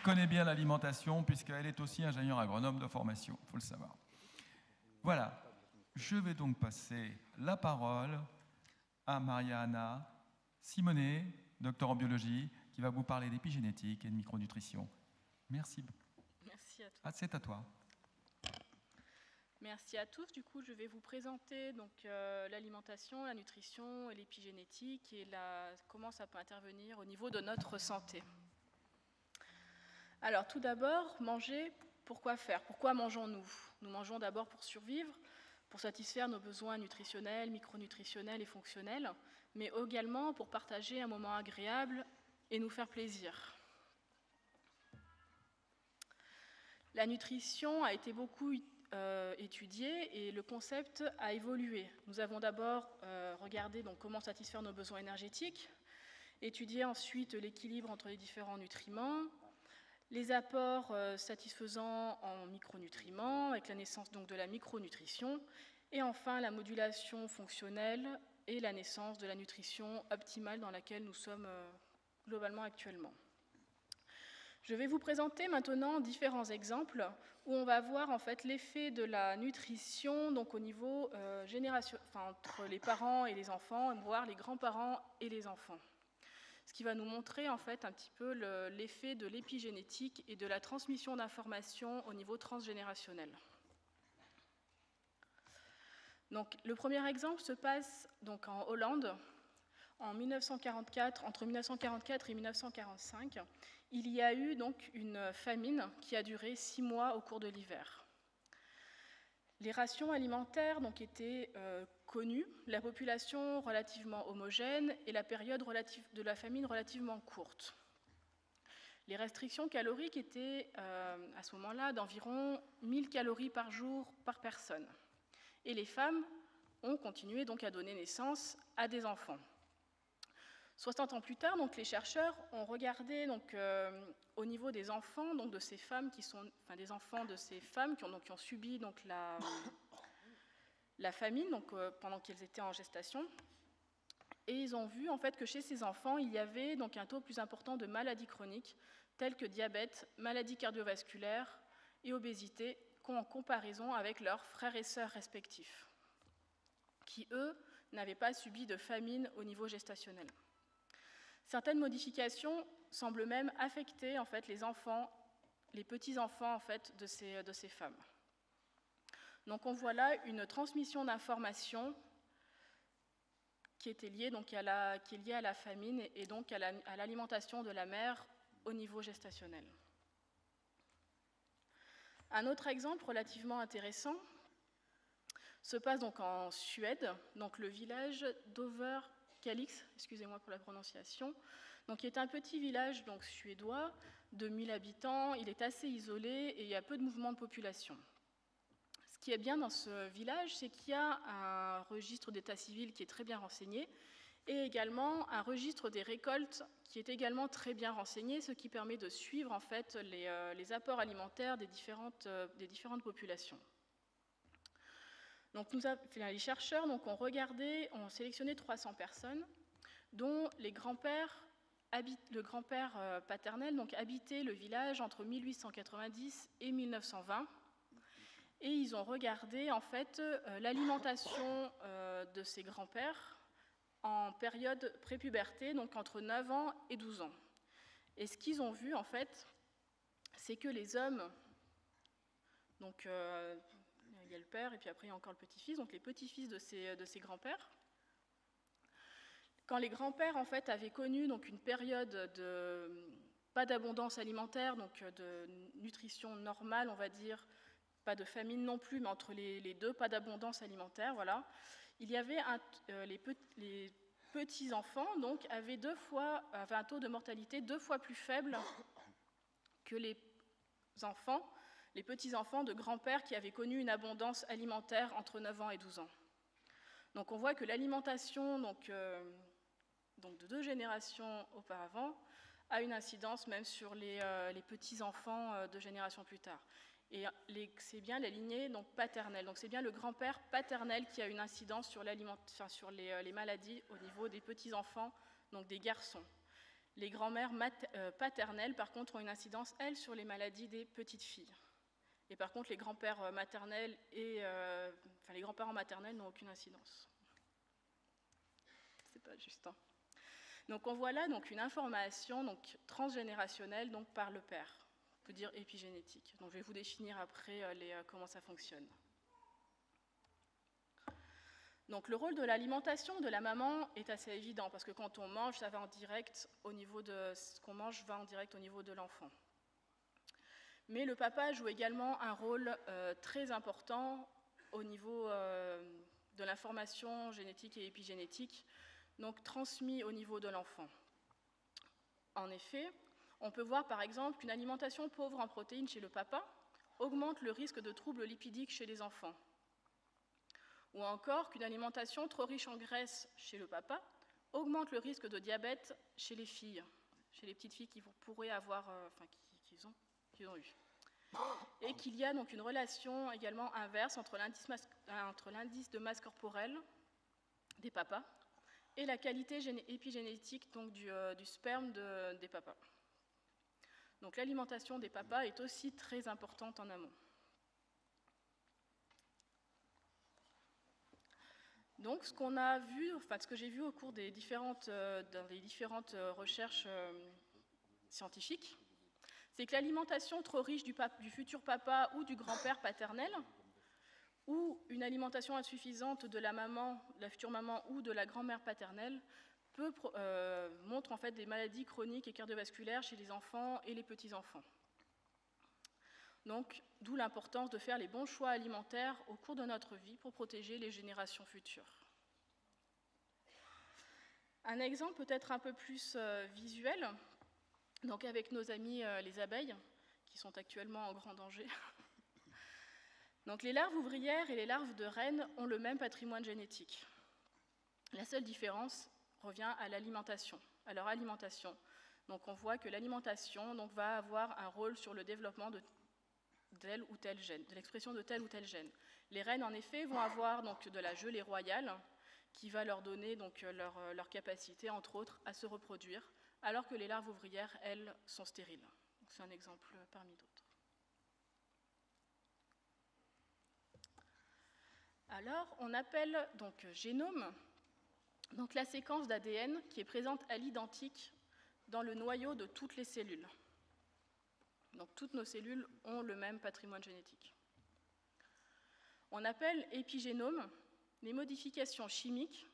connaît bien l'alimentation, puisqu'elle est aussi ingénieure agronome de formation, il faut le savoir. Voilà, je vais donc passer la parole à Mariana Simonet, docteur en biologie, qui va vous parler d'épigénétique et de micronutrition. Merci. Merci à toi. Ah, c'est à toi. Merci à tous. Du coup, je vais vous présenter l'alimentation, la nutrition et l'épigénétique et comment ça peut intervenir au niveau de notre santé. Alors, tout d'abord, manger, pourquoi faire? Pourquoi mangeons-nous? Nous mangeons d'abord pour survivre, pour satisfaire nos besoins nutritionnels, micronutritionnels et fonctionnels, mais également pour partager un moment agréable et nous faire plaisir. La nutrition a été beaucoup étudiée et le concept a évolué. Nous avons d'abord regardé comment satisfaire nos besoins énergétiques, étudié ensuite l'équilibre entre les différents nutriments, les apports satisfaisants en micronutriments, avec la naissance donc de la micronutrition, et enfin la modulation fonctionnelle et la naissance de la nutrition optimale dans laquelle nous sommes globalement actuellement. Je vais vous présenter maintenant différents exemples où on va voir en fait l'effet de la nutrition donc au niveau entre les parents et les enfants, voire les grands-parents et les enfants. Ce qui va nous montrer en fait un petit peu l'effet de l'épigénétique et de la transmission d'informations au niveau transgénérationnel. Donc, le premier exemple se passe donc en Hollande. En 1944, entre 1944 et 1945, il y a eu donc une famine qui a duré 6 mois au cours de l'hiver. Les rations alimentaires donc, étaient connues, la population relativement homogène et la période de la famine relativement courte. Les restrictions caloriques étaient à ce moment-là d'environ 1000 calories par jour par personne. Et les femmes ont continué donc à donner naissance à des enfants. 60 ans plus tard, donc, les chercheurs ont regardé au niveau des enfants donc, de ces femmes des enfants de ces femmes qui ont subi donc, la famine pendant qu'elles étaient en gestation. Et ils ont vu en fait, que chez ces enfants, il y avait donc, un taux plus important de maladies chroniques telles que diabète, maladies cardiovasculaires et obésité en comparaison avec leurs frères et sœurs respectifs, qui, eux, n'avaient pas subi de famine au niveau gestationnel. Certaines modifications semblent même affecter en fait, les petits-enfants en fait, de ces femmes. Donc on voit là une transmission d'informations qui est liée à la famine et donc à l'alimentation de la mère au niveau gestationnel. Un autre exemple relativement intéressant se passe donc en Suède, donc le village d'Överkalix, excusez-moi pour la prononciation, donc qui est un petit village donc, suédois de 1000 habitants. Il est assez isolé et il y a peu de mouvements de population. Ce qui est bien dans ce village, c'est qu'il y a un registre d'état civil qui est très bien renseigné et également un registre des récoltes qui est également très bien renseigné, ce qui permet de suivre en fait, les apports alimentaires des différentes populations. Donc les chercheurs ont sélectionné 300 personnes, dont le grand-père paternel habitait le village entre 1890 et 1920. Et ils ont regardé en fait, l'alimentation de ces grands-pères en période prépuberté, donc entre 9 ans et 12 ans. Et ce qu'ils ont vu, en fait, c'est que les hommes, donc il y a le père et puis après il y a encore le petit-fils, donc les petits-fils de ces grands-pères, quand les grands-pères en fait, avaient connu donc, une période pas d'abondance alimentaire, donc de nutrition normale, on va dire, pas de famine non plus, mais entre les deux, pas d'abondance alimentaire, voilà. Il y avait les petits-enfants donc, avaient un taux de mortalité 2 fois plus faible que les petits-enfants de grands-pères qui avaient connu une abondance alimentaire entre 9 ans et 12 ans. Donc on voit que l'alimentation donc de 2 générations auparavant a une incidence même sur les petits-enfants de générations plus tard. Et c'est bien la lignée donc, paternelle. Donc c'est bien le grand-père paternel qui a une incidence sur les maladies au niveau des petits-enfants, donc des garçons. Les grands-mères paternelles, par contre, ont une incidence, elles, sur les maladies des petites filles. Et par contre, les grands-pères maternels les grands-parents maternels n'ont aucune incidence. C'est pas juste. Hein. Donc on voit là donc, une information donc, transgénérationnelle donc, par le père. On peut dire épigénétique. Donc je vais vous définir après comment ça fonctionne. Donc le rôle de l'alimentation de la maman est assez évident parce que quand on mange, ça va en direct au niveau de ce qu'on mange va en direct au niveau de l'enfant. Mais le papa joue également un rôle très important au niveau de l'information génétique et épigénétique, donc transmis au niveau de l'enfant. En effet, on peut voir par exemple qu'une alimentation pauvre en protéines chez le papa augmente le risque de troubles lipidiques chez les enfants. Ou encore qu'une alimentation trop riche en graisse chez le papa augmente le risque de diabète chez les filles, chez les petites filles qui pourraient avoir, qu'ils ont eu. Et qu'il y a donc une relation également inverse entre l'indice de masse corporelle des papas et la qualité épigénétique donc, du sperme des papas. Donc l'alimentation des papas est aussi très importante en amont. Donc ce qu'on a vu, ce que j'ai vu au cours des différentes recherches scientifiques, c'est que l'alimentation trop riche du futur papa ou du grand-père paternel, ou une alimentation insuffisante de la maman, de la future maman ou de la grand-mère paternelle, montre en fait des maladies chroniques et cardiovasculaires chez les enfants et les petits-enfants. Donc, d'où l'importance de faire les bons choix alimentaires au cours de notre vie pour protéger les générations futures. Un exemple peut-être un peu plus visuel, donc avec nos amis les abeilles, qui sont actuellement en grand danger. Donc, les larves ouvrières et les larves de reines ont le même patrimoine génétique. La seule différence revient à l'alimentation, à leur alimentation. Donc, on voit que l'alimentation va avoir un rôle sur le développement de tel ou tel gène, de l'expression de tel ou tel gène. Les reines, en effet, vont avoir donc, de la gelée royale qui va leur donner donc, leur capacité, entre autres, à se reproduire, alors que les larves ouvrières, elles, sont stériles. C'est un exemple parmi d'autres. Alors, on appelle donc génome donc, la séquence d'ADN qui est présente à l'identique dans le noyau de toutes les cellules. Donc toutes nos cellules ont le même patrimoine génétique. On appelle épigénome les modifications chimiques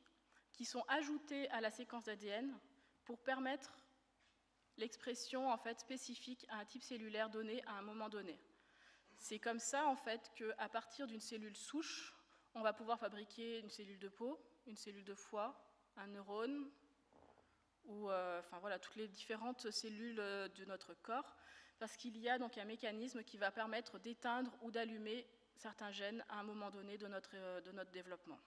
qui sont ajoutées à la séquence d'ADN pour permettre l'expression en fait, spécifique à un type cellulaire donné à un moment donné. C'est comme ça en fait, qu'à partir d'une cellule souche, on va pouvoir fabriquer une cellule de peau, une cellule de foie, un neurone, ou toutes les différentes cellules de notre corps, parce qu'il y a donc un mécanisme qui va permettre d'éteindre ou d'allumer certains gènes à un moment donné de notre développement.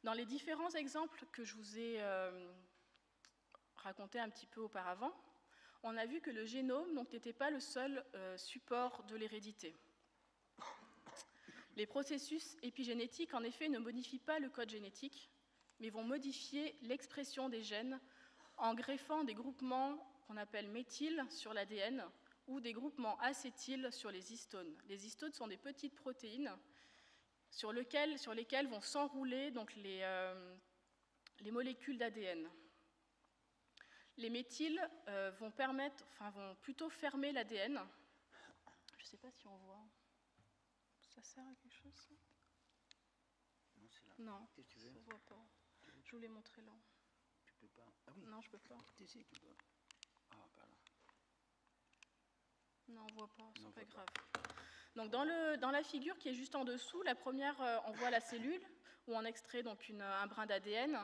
Dans les différents exemples que je vous ai racontés un petit peu auparavant, on a vu que le génome n'était pas le seul support de l'hérédité. Les processus épigénétiques, en effet, ne modifient pas le code génétique, mais vont modifier l'expression des gènes en greffant des groupements qu'on appelle méthyl sur l'ADN ou des groupements acétyl sur les histones. Les histones sont des petites protéines sur lesquelles vont s'enrouler donc, les molécules d'ADN. Les méthyls vont plutôt fermer l'ADN. Je ne sais pas si on voit. Ça sert à quelque chose ça ? Non, c'est là. Non, Qu'est-ce que tu veux ? ça ne se voit pas. Je vous l'ai montré là. Tu peux pas. Ah oui. Non, je peux pas. Si, tu peux. Ah, par là. Non, on ne voit pas, c'est pas grave. Donc dans la figure qui est juste en dessous, la première, on voit la cellule où on extrait donc un brin d'ADN.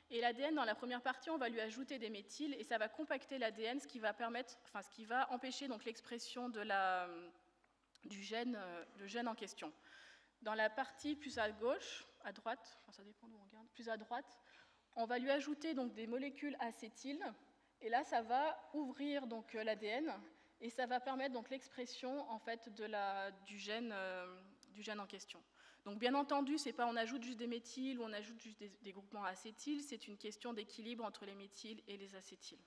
Et l'ADN, dans la première partie, on va lui ajouter des méthyls et ça va compacter l'ADN, ce qui va empêcher donc l'expression du gène, le gène en question. Dans la partie plus à gauche, à droite, ça dépend d'où on regarde, plus à droite, on va lui ajouter donc des molécules acétyl et là, ça va ouvrir donc l'ADN. Et ça va permettre donc l'expression en fait, du gène en question. Donc bien entendu, c'est pas on ajoute juste des méthyles ou on ajoute juste des groupements acétyles, c'est une question d'équilibre entre les méthyles et les acétyles.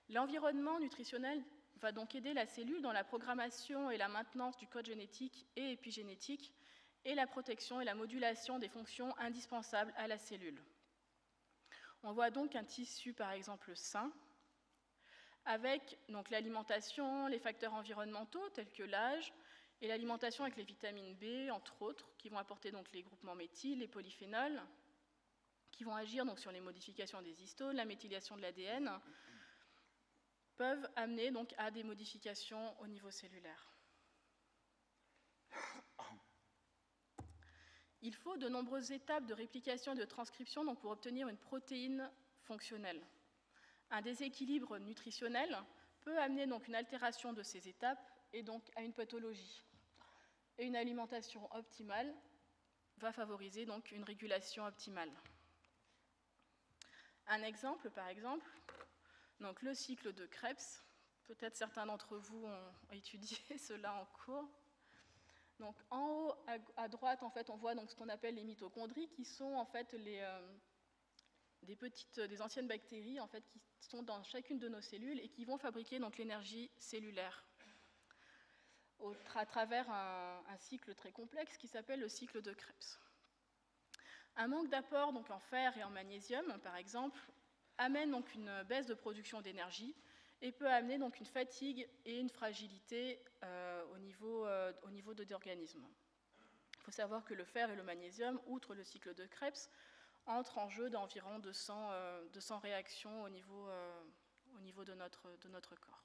L'environnement nutritionnel va donc aider la cellule dans la programmation et la maintenance du code génétique et épigénétique et la protection et la modulation des fonctions indispensables à la cellule. On voit donc un tissu par exemple sain avec l'alimentation, les facteurs environnementaux tels que l'âge, et l'alimentation avec les vitamines B, entre autres, qui vont apporter donc les groupements méthyles, les polyphénols, qui vont agir donc sur les modifications des histones, la méthylation de l'ADN, peuvent amener donc à des modifications au niveau cellulaire. Il faut de nombreuses étapes de réplication et de transcription donc, pour obtenir une protéine fonctionnelle. Un déséquilibre nutritionnel peut amener donc une altération de ces étapes et donc à une pathologie. Et une alimentation optimale va favoriser donc une régulation optimale. Un exemple, par exemple, donc le cycle de Krebs. Peut-être certains d'entre vous ont étudié cela en cours. Donc en haut à droite, en fait, on voit donc ce qu'on appelle les mitochondries, qui sont en fait des anciennes bactéries en fait, qui sont dans chacune de nos cellules et qui vont fabriquer donc l'énergie cellulaire à travers un cycle très complexe qui s'appelle le cycle de Krebs. Un manque d'apport donc en fer et en magnésium, par exemple, amène donc une baisse de production d'énergie et peut amener donc une fatigue et une fragilité au niveau de l'organisme. Il faut savoir que le fer et le magnésium, outre le cycle de Krebs, entrent en jeu d'environ 200 réactions au niveau de notre corps.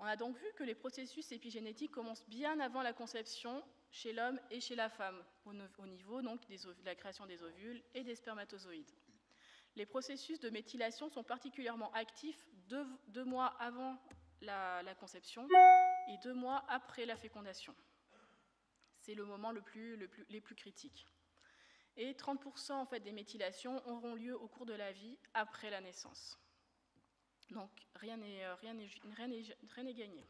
On a donc vu que les processus épigénétiques commencent bien avant la conception chez l'homme et chez la femme, au niveau donc de la création des ovules et des spermatozoïdes. Les processus de méthylation sont particulièrement actifs 2 mois avant la conception et 2 mois après la fécondation. C'est le moment les plus critiques. Et 30% en fait, des méthylations auront lieu au cours de la vie après la naissance. Donc rien n'est gagné.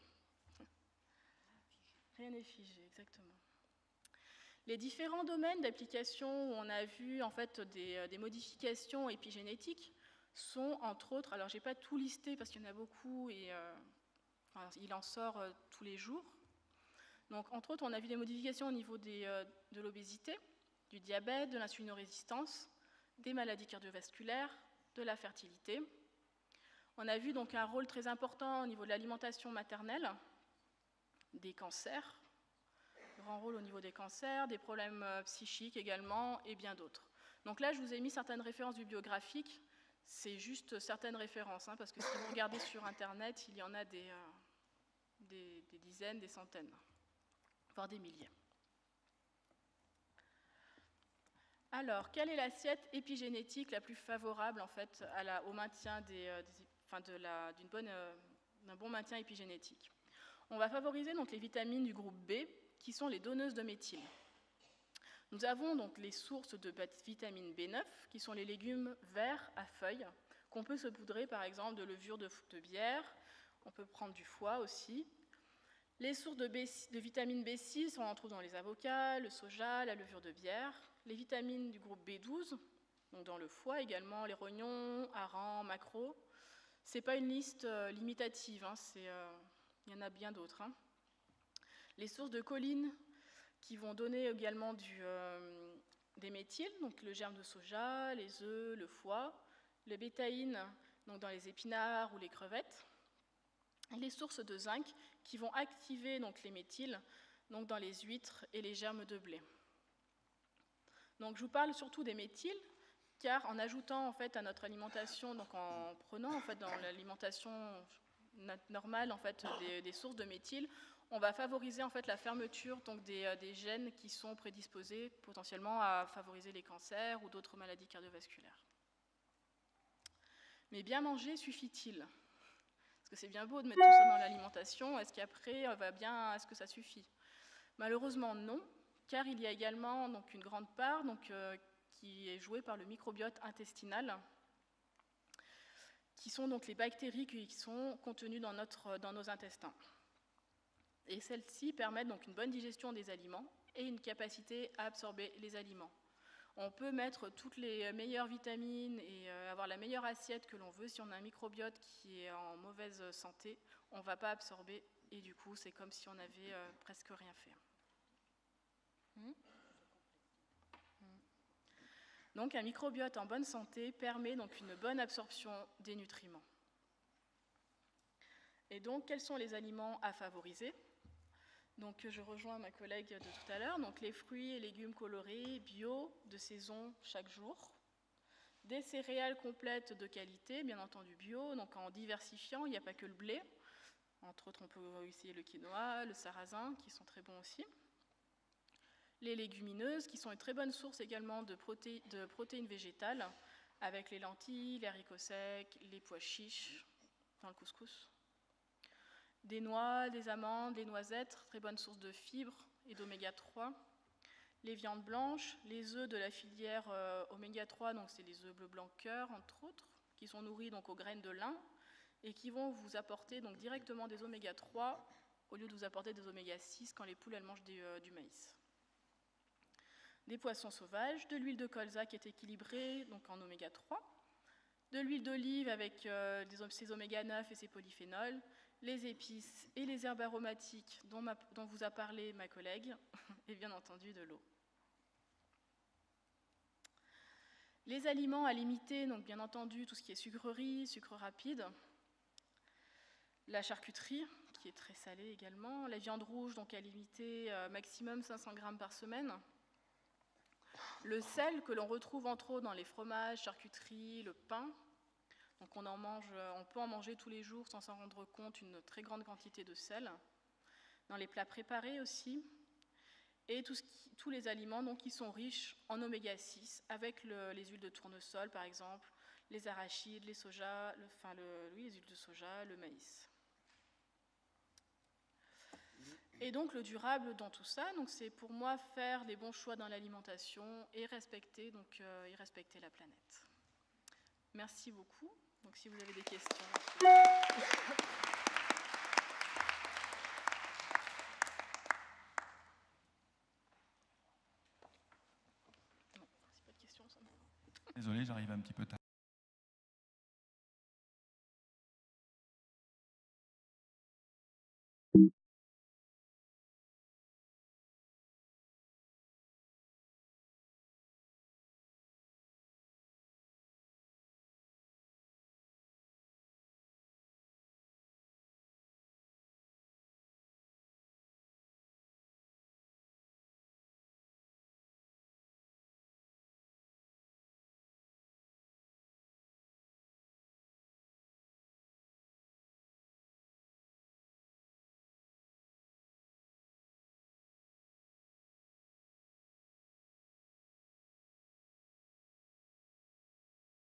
Rien n'est figé, exactement. Les différents domaines d'application où on a vu en fait, des modifications épigénétiques sont entre autres, alors je n'ai pas tout listé parce qu'il y en a beaucoup et il en sort tous les jours. Donc entre autres, on a vu des modifications au niveau de l'obésité, du diabète, de l'insulinorésistance, des maladies cardiovasculaires, de la fertilité. On a vu donc un rôle très important au niveau de l'alimentation maternelle, des cancers, grand rôle au niveau des cancers, des problèmes psychiques également, et bien d'autres. Donc là, je vous ai mis certaines références bibliographiques, c'est juste certaines références, parce que si vous regardez sur Internet, il y en a des dizaines, des centaines, voire des milliers. Alors, quelle est l'assiette épigénétique la plus favorable en fait, au maintien d'un bon maintien épigénétique? On va favoriser donc les vitamines du groupe B, qui sont les donneuses de méthyle. Nous avons donc les sources de vitamine B9, qui sont les légumes verts à feuilles, qu'on peut saupoudrer par exemple de levure de bière, on peut prendre du foie aussi. Les sources de vitamine B6, on en trouve dans les avocats, le soja, la levure de bière. Les vitamines du groupe B12, donc dans le foie également, les rognons, harengs, maquereaux. Ce n'est pas une liste limitative, il y en a bien d'autres. Les sources de choline qui vont donner également des méthyles, donc le germe de soja, les œufs, le foie, les bétaïnes donc dans les épinards ou les crevettes, et les sources de zinc qui vont activer donc, les méthyles donc dans les huîtres et les germes de blé. Donc je vous parle surtout des méthyles, car en ajoutant en fait, à notre alimentation, donc en prenant en fait, dans l'alimentation normale en fait, des sources de méthyle, on va favoriser en fait, la fermeture donc, des gènes qui sont prédisposés potentiellement à favoriser les cancers ou d'autres maladies cardiovasculaires. Mais bien manger suffit-il? Parce que c'est bien beau de mettre tout ça dans l'alimentation, est-ce qu'après, est-ce que ça suffit? Malheureusement non, car il y a également donc, une grande part donc, qui est jouée par le microbiote intestinal, qui sont donc les bactéries qui sont contenues dans nos intestins. Et celles-ci permettent donc une bonne digestion des aliments et une capacité à absorber les aliments. On peut mettre toutes les meilleures vitamines et avoir la meilleure assiette que l'on veut. Si on a un microbiote qui est en mauvaise santé, on ne va pas absorber et du coup, c'est comme si on n'avait presque rien fait. Donc un microbiote en bonne santé permet donc une bonne absorption des nutriments. Et donc, quels sont les aliments à favoriser ? Donc, je rejoins ma collègue de tout à l'heure. Donc, les fruits et légumes colorés, bio, de saison, chaque jour. Des céréales complètes de qualité, bien entendu bio, donc en diversifiant, il n'y a pas que le blé. Entre autres, on peut essayer le quinoa, le sarrasin, qui sont très bons aussi. Les légumineuses, qui sont une très bonne source également de protéines végétales, avec les lentilles, les haricots secs, les pois chiches, dans le couscous. Des noix, des amandes, les noisettes, très bonne source de fibres et d'oméga 3. Les viandes blanches, les œufs de la filière oméga 3, donc c'est les œufs bleu blanc cœur, entre autres, qui sont nourris donc aux graines de lin et qui vont vous apporter donc directement des oméga 3 au lieu de vous apporter des oméga 6 quand les poules elles mangent du maïs. Des poissons sauvages, de l'huile de colza qui est équilibrée donc en oméga 3, de l'huile d'olive avec ses oméga 9 et ses polyphénols, les épices et les herbes aromatiques dont vous a parlé ma collègue, et bien entendu de l'eau. Les aliments à limiter, donc bien entendu tout ce qui est sucreries, sucre rapide, la charcuterie, qui est très salée également, la viande rouge, donc à limiter maximum 500 grammes par semaine, le sel que l'on retrouve entre autres dans les fromages, charcuteries, le pain, donc on peut en manger tous les jours sans s'en rendre compte, une très grande quantité de sel, dans les plats préparés aussi, et tous les aliments donc, qui sont riches en oméga 6, avec les huiles de tournesol par exemple, les arachides, les soja, les huiles de soja, le maïs. Et donc le durable dans tout ça, donc c'est pour moi faire les bons choix dans l'alimentation et respecter la planète. Merci beaucoup. Donc si vous avez des questions. Non, c'est pas de questions, ça me va. Désolé, j'arrive un petit peu tard.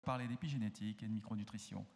Parler d'épigénétique et de micronutrition.